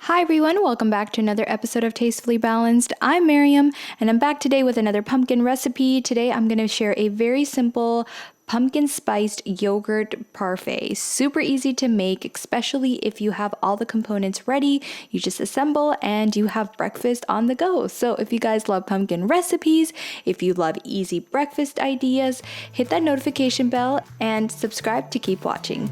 Hi everyone, welcome back to another episode of Tastefully Balanced. I'm Miriam and I'm back today with another pumpkin recipe. Today I'm going to share a very simple pumpkin spiced yogurt parfait. Super easy to make, especially if you have all the components ready. You just assemble and you have breakfast on the go. So if you guys love pumpkin recipes, if you love easy breakfast ideas, hit that notification bell and subscribe to keep watching.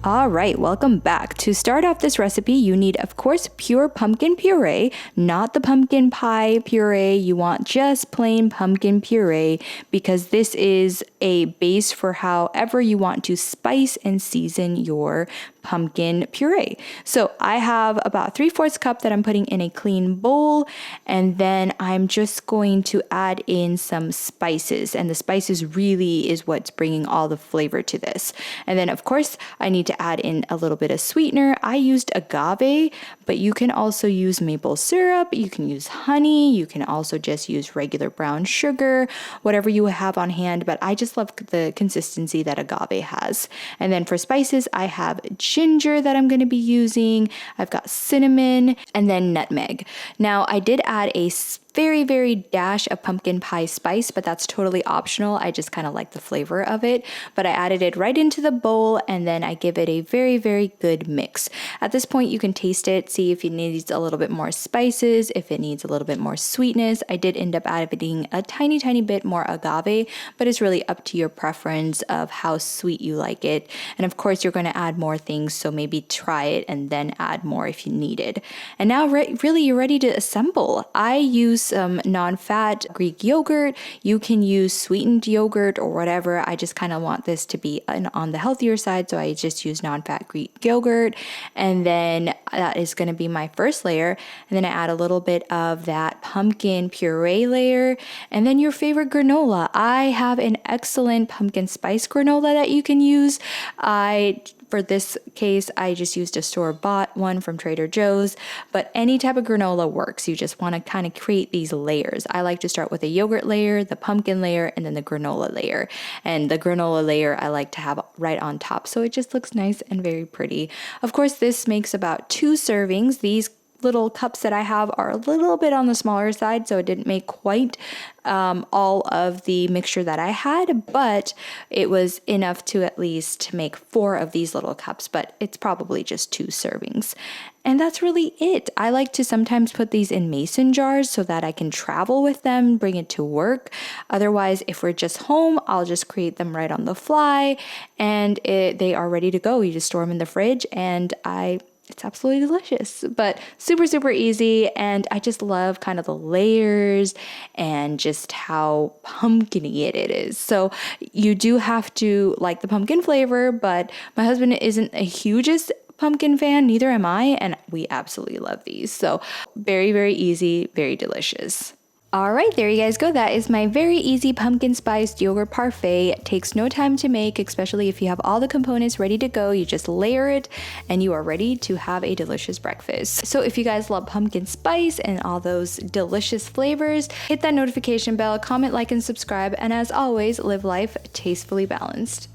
All right, welcome back. To start off this recipe, you need, of course, pure pumpkin puree, not the pumpkin pie puree. You want just plain pumpkin puree because this is a base for however you want to spice and season your pumpkin puree. So I have about 3/4 cup that I'm putting in a clean bowl, and then I'm just going to add in some spices, and the spices really is what's bringing all the flavor to this. And then of course I need to add in a little bit of sweetener. I used agave, but you can also use maple syrup, you can use honey, you can also just use regular brown sugar, whatever you have on hand, but I just love the consistency that agave has. And then for spices, I have ginger that I'm going to be using, I've got cinnamon, and then nutmeg. Now I did add a very dash of pumpkin pie spice, but that's totally optional. I just kind of like the flavor of it, but I added it right into the bowl and then I give it a very good mix. At this point you can taste it, see if it needs a little bit more spices, if it needs a little bit more sweetness. I did end up adding a tiny bit more agave, but it's really up to your preference of how sweet you like it. And of course you're going to add more things, so maybe try it and then add more if you need it. And now really you're ready to assemble. I use some non-fat Greek yogurt. You can use sweetened yogurt or whatever. I just kind of want this to be on the healthier side, so I just use non-fat Greek yogurt. And then that is going to be my first layer. And then I add a little bit of that pumpkin puree layer. And then your favorite granola. I have an excellent pumpkin spice granola that you can use. For this case, I just used a store-bought one from Trader Joe's, but any type of granola works. You just want to kind of create these layers. I like to start with a yogurt layer, the pumpkin layer, and then the granola layer. And the granola layer I like to have right on top, so it just looks nice and very pretty. Of course, this makes about 2 servings. These little cups that I have are a little bit on the smaller side, so it didn't make quite all of the mixture that I had, but it was enough to at least make 4 of these little cups, but it's probably just 2 servings. And that's really it. I like to sometimes put these in mason jars so that I can travel with them, bring it to work. Otherwise, if we're just home, I'll just create them right on the fly and they are ready to go. You just store them in the fridge and it's absolutely delicious, but super easy. And I just love kind of the layers and just how pumpkin-y it is. So you do have to like the pumpkin flavor, but my husband isn't a hugest pumpkin fan, neither am I, and we absolutely love these. So very easy, very delicious. All right, there you guys go. That is my very easy pumpkin spiced yogurt parfait. It takes no time to make, especially if you have all the components ready to go. You just layer it and you are ready to have a delicious breakfast. So if you guys love pumpkin spice and all those delicious flavors, hit that notification bell, comment, like, and subscribe. And as always, live life tastefully balanced.